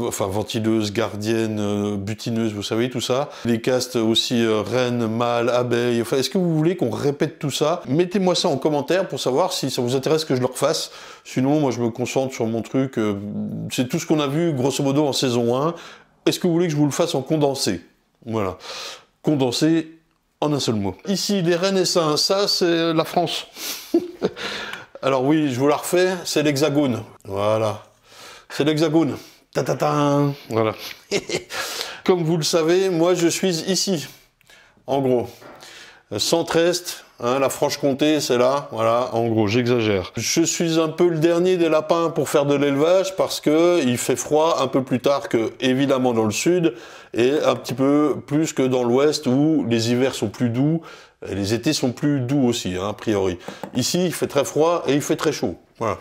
enfin ventileuse, gardienne, butineuse, vous savez, tout ça. Les castes aussi reine, mâle, abeille, enfin, est-ce que vous voulez qu'on répète tout ça? Mettez-moi ça en commentaire pour savoir si ça vous intéresse que je le refasse. Sinon, moi je me concentre sur mon truc, c'est tout ce qu'on a vu grosso modo en saison 1. Est-ce que vous voulez que je vous le fasse en condensé? Voilà. Condensé en un seul mot. Ici, les rennes essaims, ça c'est la France. Alors oui, je vous la refais, c'est l'hexagone. Voilà. C'est l'hexagone. Ta-ta-ta. Voilà. Comme vous le savez, moi je suis ici. En gros. Centre-Est, hein, la Franche-Comté, c'est là. Voilà, en gros, j'exagère. Je suis un peu le dernier des lapins pour faire de l'élevage parce que il fait froid un peu plus tard que, évidemment, dans le sud et un petit peu plus que dans l'ouest où les hivers sont plus doux et les étés sont plus doux aussi, hein, a priori. Ici, il fait très froid et il fait très chaud. Voilà,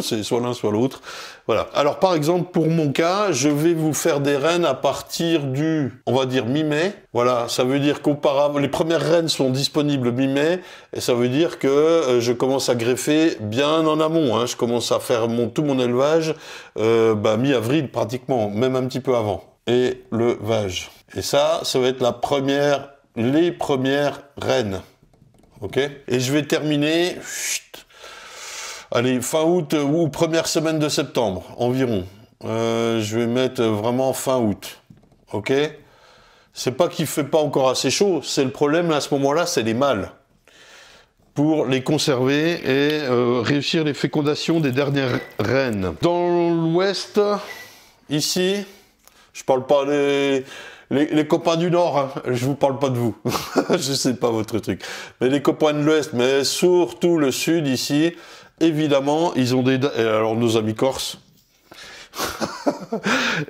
c'est soit l'un soit l'autre. Voilà. Alors par exemple, pour mon cas, je vais vous faire des rennes à partir du, on va dire mi-mai. Voilà, ça veut dire qu'auparavant, les premières rennes sont disponibles mi-mai, et ça veut dire que je commence à greffer bien en amont. Hein. Je commence à faire tout mon élevage mi-avril pratiquement, même un petit peu avant. Et le vage. Et ça va être les premières rennes. Ok. Et je vais terminer. Allez, fin août ou première semaine de septembre, environ. Je vais mettre vraiment fin août. Ok? C'est pas qu'il fait pas encore assez chaud, c'est le problème à ce moment-là, c'est les mâles. Pour les conserver et réussir les fécondations des dernières reines. Dans l'ouest, ici, je parle pas les copains du Nord, hein, je vous parle pas de vous. Je sais pas votre truc. Mais les copains de l'Ouest, mais surtout le Sud ici, évidemment, ils ont alors nos amis corses,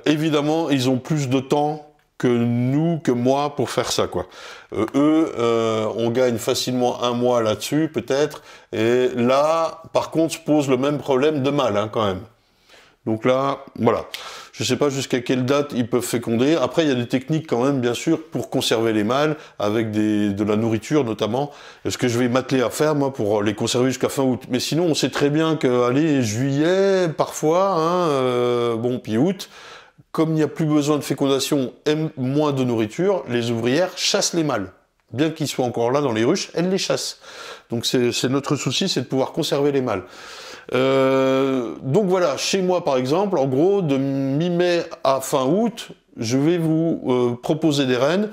Évidemment, ils ont plus de temps que nous, que moi, pour faire ça, quoi. On gagne facilement 1 mois là-dessus, peut-être, et là, par contre, se pose le même problème de mâle, hein, quand même. Donc là, voilà. Je ne sais pas jusqu'à quelle date ils peuvent féconder. Après, il y a des techniques quand même, bien sûr, pour conserver les mâles, avec de la nourriture notamment. Ce que je vais m'atteler à faire, moi, pour les conserver jusqu'à fin août. Mais sinon, on sait très bien que, allez, juillet, parfois, hein, bon, puis août, comme il n'y a plus besoin de fécondation et moins de nourriture, les ouvrières chassent les mâles. Bien qu'ils soient encore là dans les ruches, elles les chassent. Donc c'est notre souci, c'est de pouvoir conserver les mâles. Donc voilà, chez moi par exemple, en gros, de mi-mai à fin août, je vais vous proposer des reines.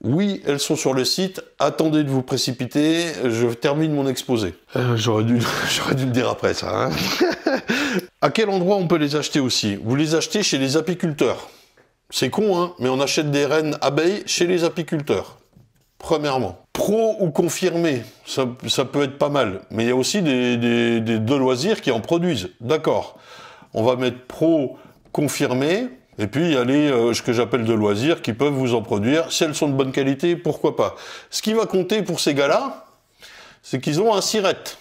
Oui, elles sont sur le site, attendez de vous précipiter, je termine mon exposé. J'aurais dû le dire après ça. Hein. À quel endroit on peut les acheter aussi? Vous les achetez chez les apiculteurs. C'est con, hein, mais on achète des reines abeilles chez les apiculteurs. Premièrement. Pro ou confirmé, ça peut être pas mal. Mais il y a aussi de loisirs qui en produisent. D'accord. On va mettre pro confirmé. Et puis, il y a ce que j'appelle de loisirs qui peuvent vous en produire. Si elles sont de bonne qualité, pourquoi pas. Ce qui va compter pour ces gars-là, c'est qu'ils ont un SIRET.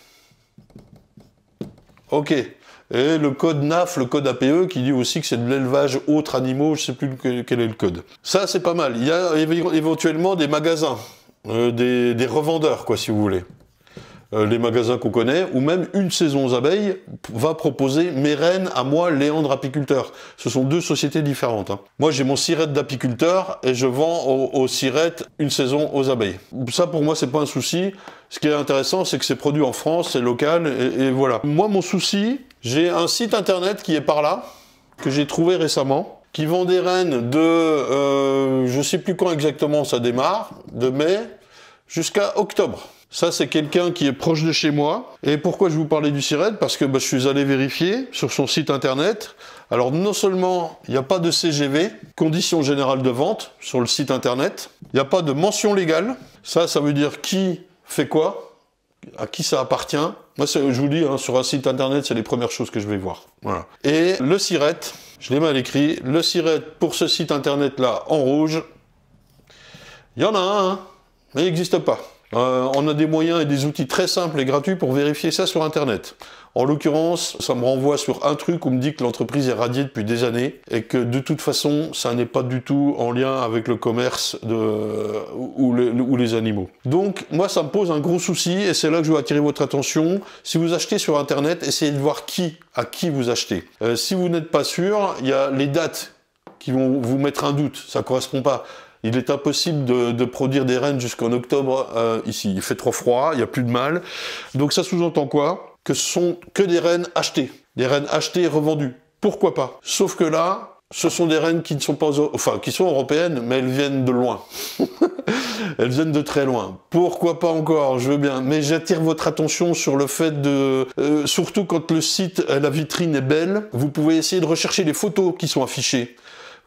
Ok. Et le code NAF, le code APE, qui dit aussi que c'est de l'élevage autres animaux, je ne sais plus quel est le code. Ça, c'est pas mal. Il y a éventuellement des magasins, des revendeurs, quoi, si vous voulez. Les magasins qu'on connaît, ou même une saison aux abeilles va proposer mes reines à moi, Léandre apiculteur. Ce sont 2 sociétés différentes. Hein. Moi, j'ai mon SIRET d'apiculteur et je vends au SIRET une saison aux abeilles. Ça, pour moi, c'est pas un souci. Ce qui est intéressant, c'est que c'est produit en France, c'est local, et voilà. Moi, mon souci, j'ai un site internet qui est par là, que j'ai trouvé récemment, qui vend des reines de, je sais plus quand exactement ça démarre, de mai jusqu'à octobre. Ça, c'est quelqu'un qui est proche de chez moi. Et pourquoi je vous parlais du SIRET? Parce que je suis allé vérifier sur son site internet. Alors, non seulement il n'y a pas de CGV, conditions générales de vente, sur le site internet. Il n'y a pas de mention légale. Ça veut dire qui fait quoi, à qui ça appartient. Moi, je vous dis, hein, sur un site internet, c'est les premières choses que je vais voir. Voilà. Et le SIRET, je l'ai mal écrit, le SIRET pour ce site internet-là, en rouge, il y en a un, hein, mais il n'existe pas. On a des moyens et des outils très simples et gratuits pour vérifier ça sur Internet. En l'occurrence, ça me renvoie sur un truc où on me dit que l'entreprise est radiée depuis des années et que de toute façon, ça n'est pas du tout en lien avec le commerce ou les animaux. Donc, moi, ça me pose un gros souci et c'est là que je veux attirer votre attention. Si vous achetez sur Internet, essayez de voir à qui vous achetez. Si vous n'êtes pas sûr, il y a les dates qui vont vous mettre un doute. Ça ne correspond pas. Il est impossible de produire des reines jusqu'en octobre ici. Il fait trop froid, il n'y a plus de mâles. Donc ça sous-entend quoi? Que ce sont que des reines achetées. Des reines achetées et revendues. Pourquoi pas? Sauf que là, ce sont des reines qui ne sont pas... Enfin, qui sont européennes, mais elles viennent de loin. Elles viennent de très loin. Pourquoi pas encore? Je veux bien. Mais j'attire votre attention sur le fait de... surtout quand le site, la vitrine est belle, vous pouvez essayer de rechercher les photos qui sont affichées.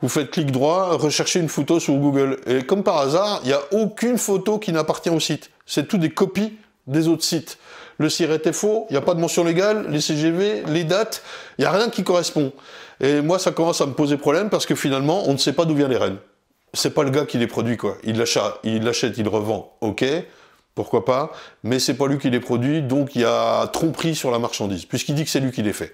Vous faites clic droit, recherchez une photo sur Google. Et comme par hasard, il n'y a aucune photo qui n'appartient au site. C'est tout des copies des autres sites. Le SIRET est faux, il n'y a pas de mention légale, les CGV, les dates, il n'y a rien qui correspond. Et moi, ça commence à me poser problème parce que finalement, on ne sait pas d'où viennent les reines. C'est pas le gars qui les produit, quoi. Il l'achète, il revend, ok, pourquoi pas, mais c'est pas lui qui les produit, donc il y a tromperie sur la marchandise, puisqu'il dit que c'est lui qui les fait.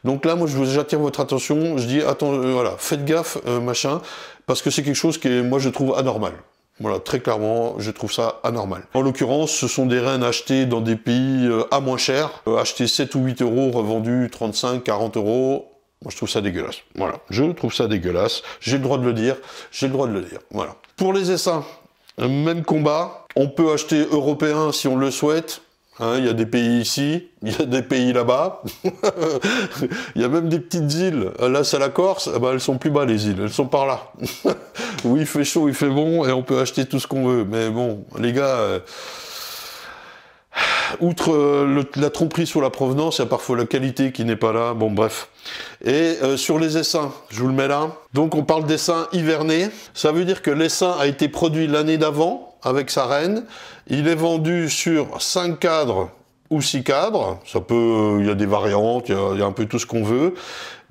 Donc là, moi, j'attire votre attention, je dis, attends, voilà, faites gaffe, machin, parce que c'est quelque chose qui est, moi, je trouve anormal. Voilà, très clairement, je trouve ça anormal. En l'occurrence, ce sont des reines achetées dans des pays à moins cher, achetées 7 ou 8 euros, revendues 35, 40 euros. Moi, je trouve ça dégueulasse. Voilà, je trouve ça dégueulasse. J'ai le droit de le dire, j'ai le droit de le dire. Voilà. Pour les essaims, même combat. On peut acheter européen si on le souhaite. Hein, il y a des pays ici, il y a des pays là-bas. Il y a même des petites îles. Là, c'est la Corse. Eh ben, elles sont plus bas, les îles. Elles sont par là. Où il fait chaud, il fait bon, et on peut acheter tout ce qu'on veut. Mais bon, les gars... outre la tromperie sur la provenance, il y a parfois la qualité qui n'est pas là, bon bref. Et sur les essaims, je vous le mets là. Donc on parle d'essaim hiverné, ça veut dire que l'essaim a été produit l'année d'avant, avec sa reine. Il est vendu sur 5 cadres ou 6 cadres. Ça peut, il y a des variantes, il y a un peu tout ce qu'on veut.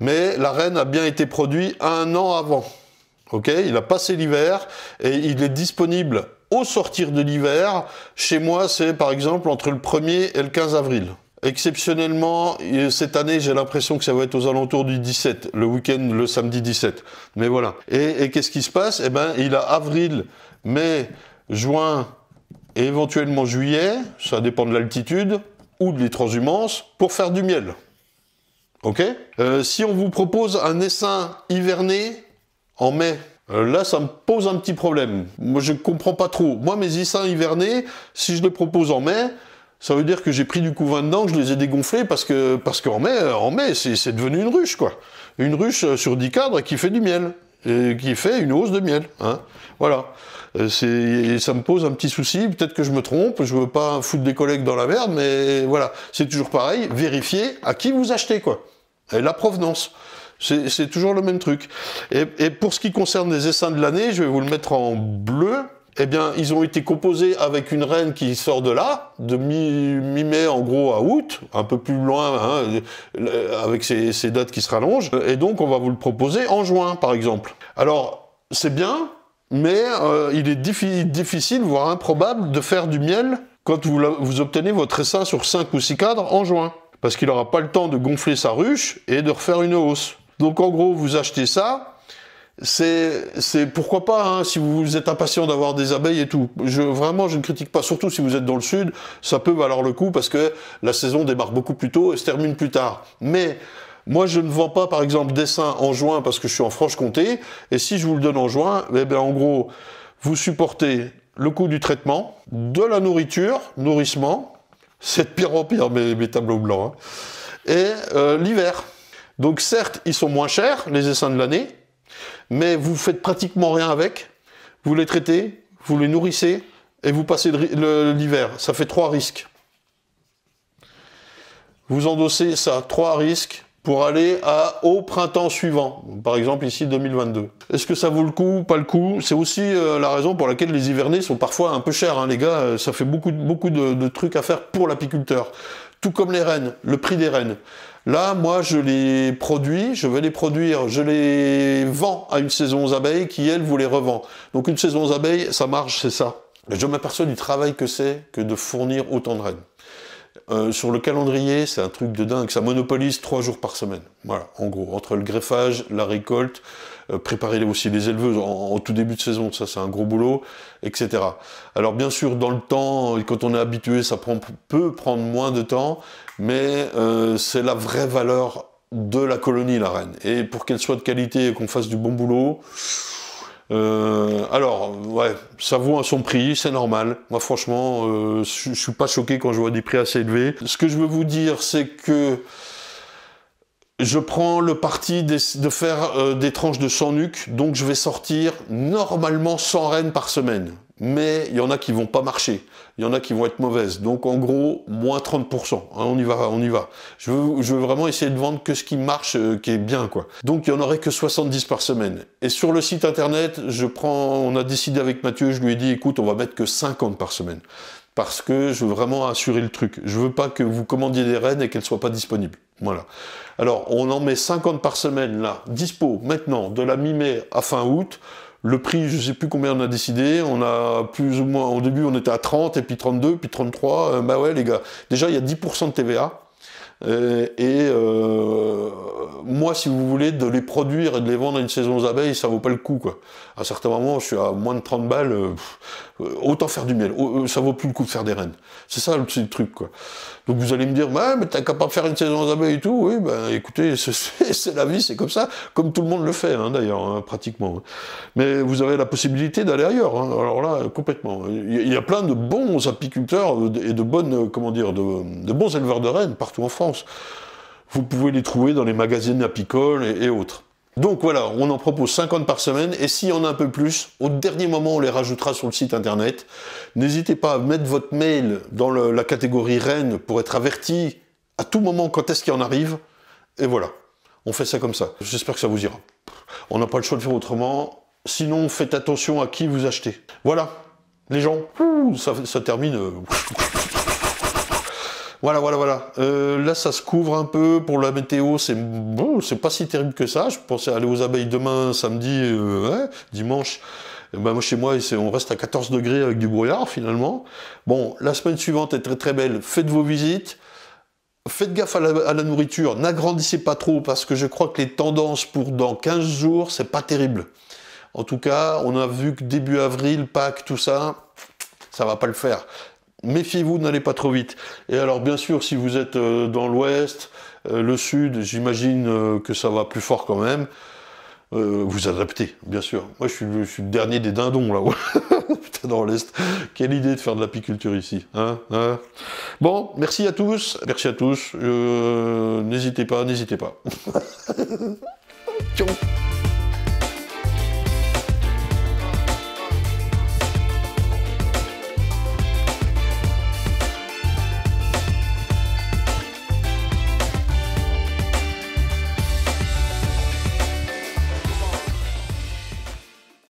Mais la reine a bien été produite 1 an avant. Ok, il a passé l'hiver et il est disponible au sortir de l'hiver. Chez moi, c'est par exemple entre le 1er et le 15 avril. Exceptionnellement, cette année, j'ai l'impression que ça va être aux alentours du 17, le week-end, le samedi 17. Mais voilà. Et qu'est-ce qui se passe? Eh ben, il a avril, mai, juin et éventuellement juillet, ça dépend de l'altitude ou de les transhumances, pour faire du miel. Ok? Si on vous propose un essaim hiverné en mai, là, ça me pose un petit problème. Moi, je comprends pas trop. Moi, mes essaims hivernés, si je les propose en mai, ça veut dire que j'ai pris du couvain dedans, que je les ai dégonflés parce qu'en mai, c'est devenu une ruche, quoi. Une ruche sur 10 cadres qui fait du miel, et qui fait une hausse de miel, hein. Voilà. Ça me pose un petit souci, peut-être que je me trompe, je veux pas foutre des collègues dans la merde, mais voilà. C'est toujours pareil, vérifiez à qui vous achetez, quoi. Et la provenance. C'est toujours le même truc. Et pour ce qui concerne les essaims de l'année, je vais vous le mettre en bleu. Eh bien, ils ont été composés avec une reine qui sort de là, de mi-mai en gros à août, un peu plus loin, hein, avec ces dates qui se rallongent. Et donc, on va vous le proposer en juin, par exemple. Alors, c'est bien, mais il est difficile, voire improbable, de faire du miel quand vous obtenez votre essaim sur 5 ou 6 cadres en juin. Parce qu'il n'aura pas le temps de gonfler sa ruche et de refaire une hausse. Donc, en gros, vous achetez ça. C'est pourquoi pas, hein, si vous êtes impatient d'avoir des abeilles et tout. Vraiment, je ne critique pas, surtout si vous êtes dans le sud, ça peut valoir le coup parce que la saison démarre beaucoup plus tôt et se termine plus tard. Mais moi, je ne vends pas, par exemple, d'essaim en juin parce que je suis en Franche-Comté. Et si je vous le donne en juin, eh bien, en gros, vous supportez le coût du traitement, de la nourriture, nourrissement, c'est de pire en pire mes tableaux blancs, hein, et l'hiver. Donc certes, ils sont moins chers, les essaims de l'année, mais vous faites pratiquement rien avec, vous les traitez, vous les nourrissez, et vous passez l'hiver. Ça fait 3 risques. Vous endossez ça, 3 risques, pour aller au printemps suivant, par exemple ici 2022. Est-ce que ça vaut le coup, pas le coup? C'est aussi la raison pour laquelle les hivernés sont parfois un peu chers, hein, les gars, ça fait beaucoup de trucs à faire pour l'apiculteur. Tout comme les rennes, le prix des rennes. Là, moi, je les produis, je vais les produire, je les vends à une saison aux abeilles qui, elle, vous les revend. Donc une saison aux abeilles, ça marche, c'est ça. Mais je m'aperçois du travail que c'est que de fournir autant de rennes. Sur le calendrier, c'est un truc de dingue, ça monopolise 3 jours par semaine. Voilà, en gros, entre le greffage, la récolte, préparer aussi les éleveuses en tout début de saison, ça c'est un gros boulot, etc. Alors bien sûr, dans le temps, quand on est habitué, ça peut prendre moins de temps, mais c'est la vraie valeur de la colonie, la reine. Et pour qu'elle soit de qualité et qu'on fasse du bon boulot, alors, ouais, ça vaut son prix, c'est normal. Moi, franchement, je suis pas choqué quand je vois des prix assez élevés. Ce que je veux vous dire, c'est que je prends le parti de faire des tranches de 100 nuques, donc je vais sortir normalement 100 rennes par semaine. Mais il y en a qui vont pas marcher, il y en a qui vont être mauvaises. Donc en gros, moins 30%. Hein, on y va. Je veux vraiment essayer de vendre que ce qui marche, qui est bien, quoi. Donc il n'y en aurait que 70 par semaine. Et sur le site internet, on a décidé avec Mathieu, je lui ai dit, écoute, on va mettre que 50 par semaine. Parce que je veux vraiment assurer le truc. Je veux pas que vous commandiez des rennes et qu'elles soient pas disponibles. Voilà. Alors, on en met 50 par semaine, là, dispo, maintenant, de la mi-mai à fin août. Le prix, je sais plus combien on a décidé, on a plus ou moins, au début on était à 30, et puis 32, puis 33, bah ouais les gars, déjà il y a 10% de TVA, moi si vous voulez de les produire et de les vendre à une saison aux abeilles, ça vaut pas le coup quoi. À certains moments, je suis à moins de 30 balles, autant faire du miel, ça vaut plus le coup de faire des rennes. C'est ça le truc quoi. Donc vous allez me dire, ouais, mais t'es capable de faire une saison aux abeilles et tout, oui, ben écoutez, c'est la vie, c'est comme ça, comme tout le monde le fait hein, d'ailleurs, hein, pratiquement. Mais vous avez la possibilité d'aller ailleurs, hein, alors là, complètement. Il y a plein de bons apiculteurs et de bonnes, comment dire, de bons éleveurs de rennes partout en France. Vous pouvez les trouver dans les magazines apicoles et autres. Donc voilà, on en propose 50 par semaine, et s'il y en a un peu plus, au dernier moment, on les rajoutera sur le site internet. N'hésitez pas à mettre votre mail dans la catégorie rennes pour être averti à tout moment quand est-ce qu'il en arrive. Et voilà, on fait ça comme ça. J'espère que ça vous ira. On n'a pas le choix de faire autrement. Sinon, faites attention à qui vous achetez. Voilà, les gens, ça termine... Voilà, voilà, voilà. Là, ça se couvre un peu pour la météo. C'est bon, c'est pas si terrible que ça. Je pensais aller aux abeilles demain, samedi, ouais, dimanche. Et ben, moi, chez moi, on reste à 14 degrés avec du brouillard, finalement. Bon, la semaine suivante est très très belle. Faites vos visites. Faites gaffe à la nourriture. N'agrandissez pas trop parce que je crois que les tendances pour dans 15 jours, c'est pas terrible. En tout cas, on a vu que début avril, Pâques, tout ça, ça va pas le faire. Méfiez-vous, n'allez pas trop vite. Et alors, bien sûr, si vous êtes dans l'ouest, le sud, j'imagine que ça va plus fort quand même. Vous adaptez, bien sûr. Moi, je suis le dernier des dindons, là. Putain, dans l'est. Quelle idée de faire de l'apiculture ici. Hein, hein. Bon, merci à tous. Merci à tous. N'hésitez pas, n'hésitez pas. Ciao.